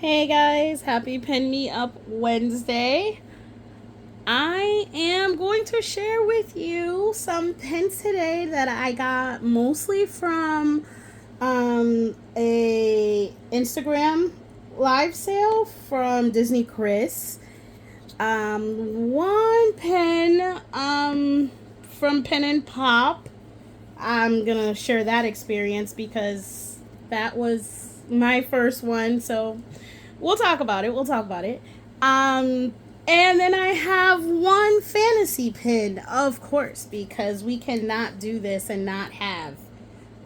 Hey guys, happy Pin Me Up Wednesday. I am going to share with you some pins today that I got mostly from a Instagram live sale from Disney Chris. One pin from Pin and Pop. I'm gonna share that experience because that was my first one, so we'll talk about it. And then I have one fantasy pin, of course, because we cannot do this and not have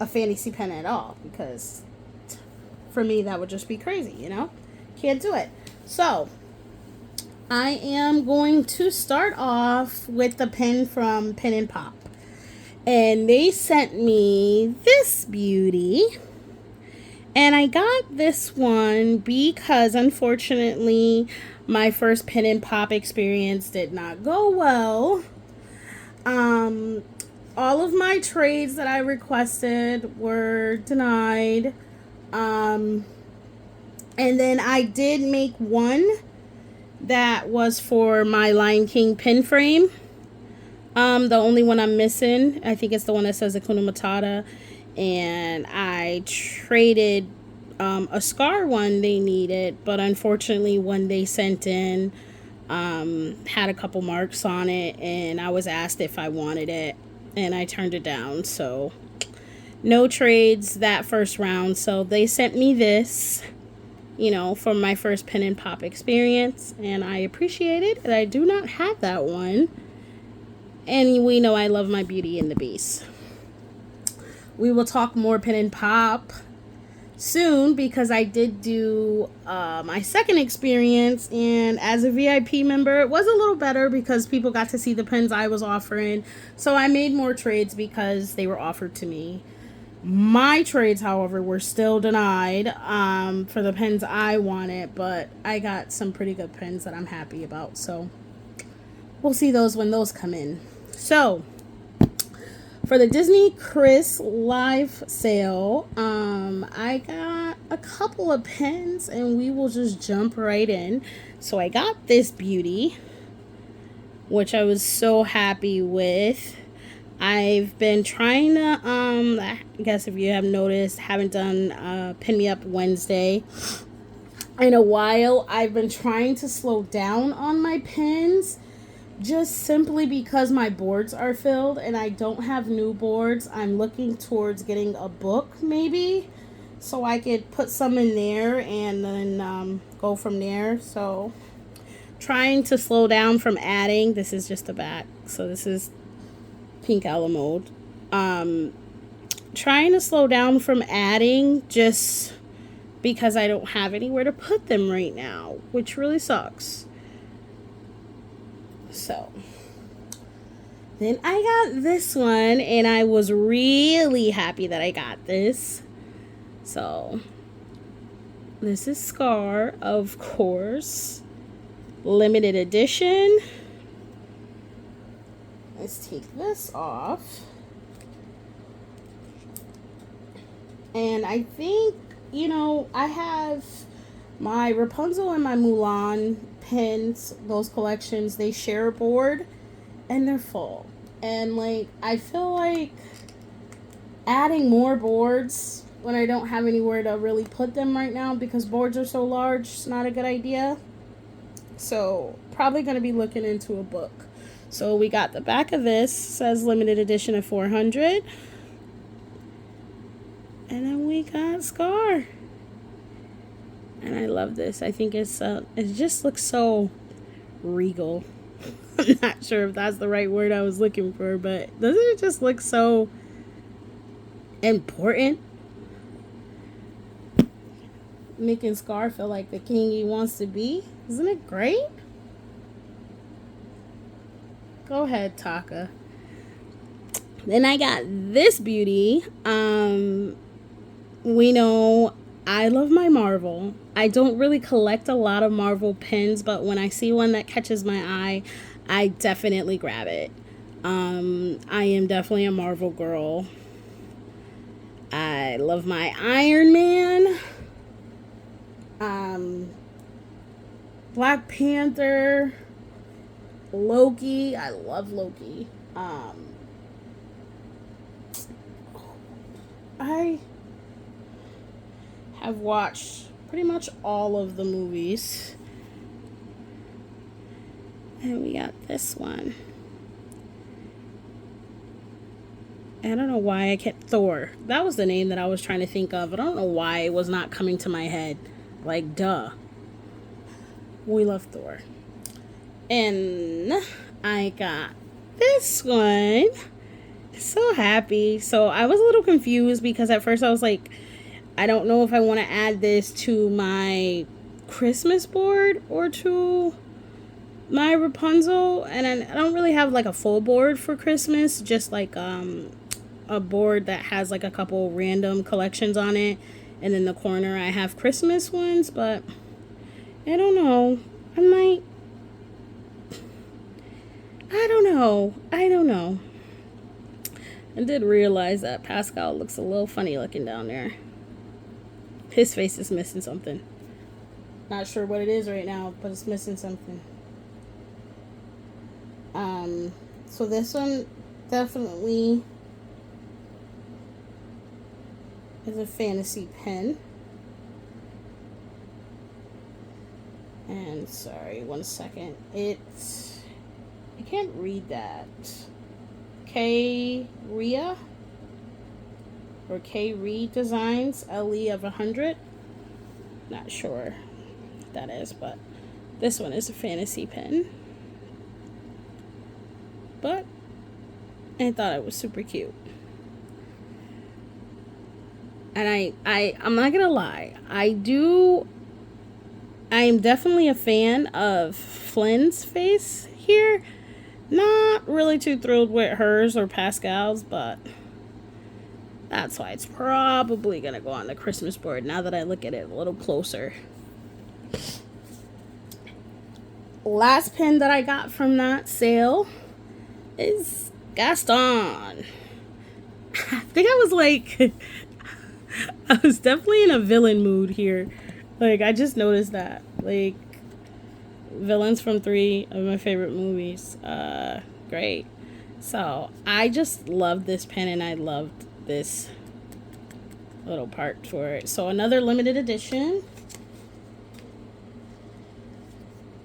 a fantasy pin at all. Because for me, that would just be crazy, you know? Can't do it. So I am going to start off with the pin from Pin and Pop. And they sent me this beauty. And I got this one because, unfortunately, my first Pin and Pop experience did not go well. All of my trades that I requested were denied. And then I did make one that was for my Lion King pin frame. The only one I'm missing, I think it's the one that says Hakuna Matata. And I traded a Scar one they needed, but unfortunately one they sent in had a couple marks on it, and I was asked if I wanted it, and I turned it down. So no trades that first round. So they sent me this, for my first Pin and Pop experience, and I appreciate it. And I do not have that one, and we know I love my Beauty and the Beast. We will talk more Pin and Pop soon because I did do my second experience, and as a VIP member it was a little better because people got to see the pins I was offering, so I made more trades because they were offered to me. My trades, however, were still denied for the pins I wanted, but I got some pretty good pins that I'm happy about, so we'll see those when those come in. So for the Disney Chris live sale, I got a couple of pins and we will just jump right in. So I got this beauty, which I was so happy with. I've been trying to, I guess if you have noticed, haven't done Pin Me Up Wednesday in a while. I've been trying to slow down on my pins, just simply because my boards are filled and I don't have new boards. I'm looking towards getting a book maybe, so I could put some in there and then go from there. So trying to slow down from adding. This is just the back, so this is pink Ella mode. Trying to slow down from adding just because I don't have anywhere to put them right now, which really sucks. So then I got this one, and I was really happy that I got this. So this is Scar, of course, limited edition. Let's take this off. And I think, I have my Rapunzel and my Mulan pins, those collections, they share a board and they're full. And I feel like adding more boards when I don't have anywhere to really put them right now because boards are so large, it's not a good idea. So probably going to be looking into a book. So we got the back of this, says limited edition of 400. And then we got Scar. And I love this. I think it just looks so regal. I'm not sure if that's the right word I was looking for, but doesn't it just look so important? Making Scar feel like the king he wants to be. Isn't it great? Go ahead, Taka. Then I got this beauty. We know I love my Marvel. I don't really collect a lot of Marvel pins, but when I see one that catches my eye, I definitely grab it. I am definitely a Marvel girl. I love my Iron Man. Um, Black Panther, Loki. I love Loki. I have watched pretty much all of the movies. And we got this one. I don't know why I kept Thor. That was the name that I was trying to think of. I don't know why it was not coming to my head. Like, duh. We love Thor. And I got this one. So happy. So I was a little confused because at first I was like, I don't know if I want to add this to my Christmas board or to my Rapunzel. And I don't really have like a full board for Christmas. Just like a board that has like a couple random collections on it, and in the corner I have Christmas ones. But I don't know, I don't know. I did realize that Pascal looks a little funny looking down there. His face is missing something. Not sure what it is right now, but it's missing something. So this one definitely is a fantasy pen. And sorry, 1 second. I can't read that. K-Ria or K-Reed Designs, LE of 100. Not sure what that is, but this one is a fantasy pen. But I thought it was super cute. And I'm not gonna lie, I am definitely a fan of Flynn's face here. Not really too thrilled with hers or Pascal's, but that's why it's probably gonna go on the Christmas board now that I look at it a little closer. Last pen that I got from that sale is Gaston. I think I was like, I was definitely in a villain mood here. Like, I just noticed that. Like, villains from 3 of my favorite movies. Great. So, I just loved this pen, and I loved this little part for it. So, another limited edition.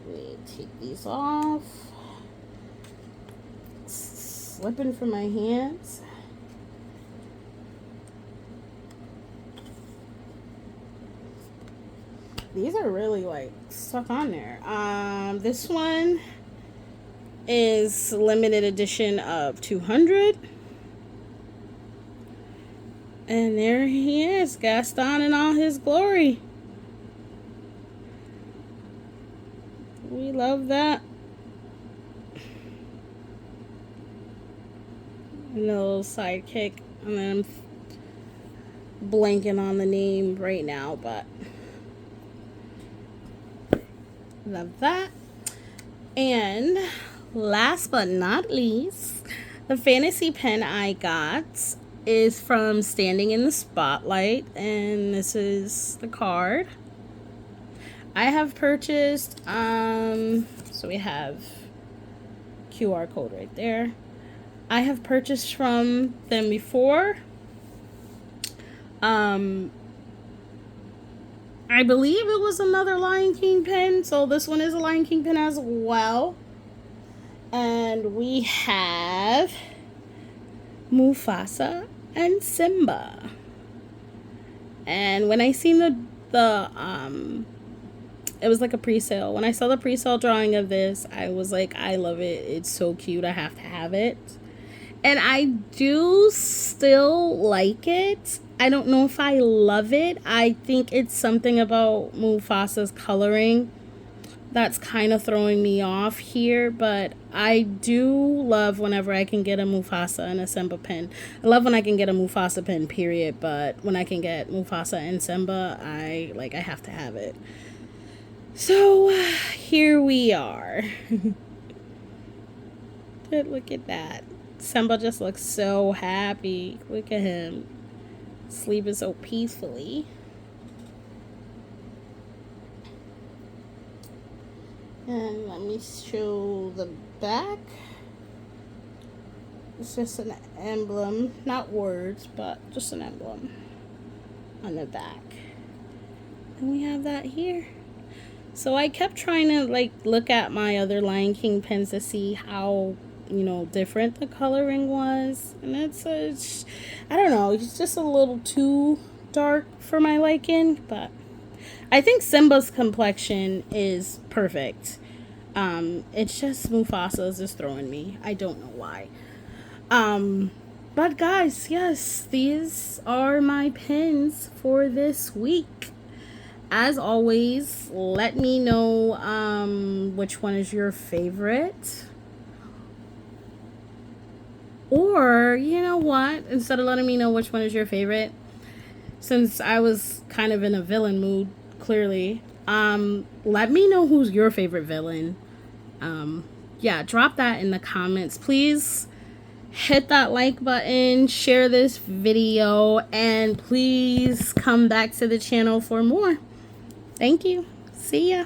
Let me take these off. Slipping from my hands. These are really like stuck on there. This one is limited edition of 200. And there he is, Gaston in all his glory. We love that. And the little sidekick. And then I'm blanking on the name right now, but love that. And last but not least, the fantasy pen I got is from Standing in the Spotlight, and this is the card. I have purchased, so we have QR code right there. I have purchased from them before. I believe it was another Lion King pen, so this one is a Lion King pen as well. And we have Mufasa and Simba. And when I seen it was like a pre-sale. When I saw the pre-sale drawing of this, I was like, I love it. It's so cute. I have to have it. And I do still like it. I don't know if I love it. I think it's something about Mufasa's coloring that's kind of throwing me off here. But I do love whenever I can get a Mufasa and a Simba pen. I love when I can get a Mufasa pen, period. But when I can get Mufasa and Simba, I have to have it. So here we are. Look at that. Simba just looks so happy. Look at him. Sleeping so peacefully. And let me show the back. It's just an emblem, not words, but just an emblem on the back. And we have that here. So I kept trying to like look at my other Lion King pens to see how, you know, different the coloring was. And it's I don't know, it's just a little too dark for my liking, but I think Simba's complexion is perfect. It's just Mufasa's just throwing me. I don't know why. But guys, yes, these are my pins for this week. As always, let me know which one is your favorite. Or, you know what? Instead of letting me know which one is your favorite, since I was kind of in a villain mood, clearly, let me know who's your favorite villain. Yeah, drop that in the comments. Please hit that like button, share this video, and please come back to the channel for more. Thank you. See ya.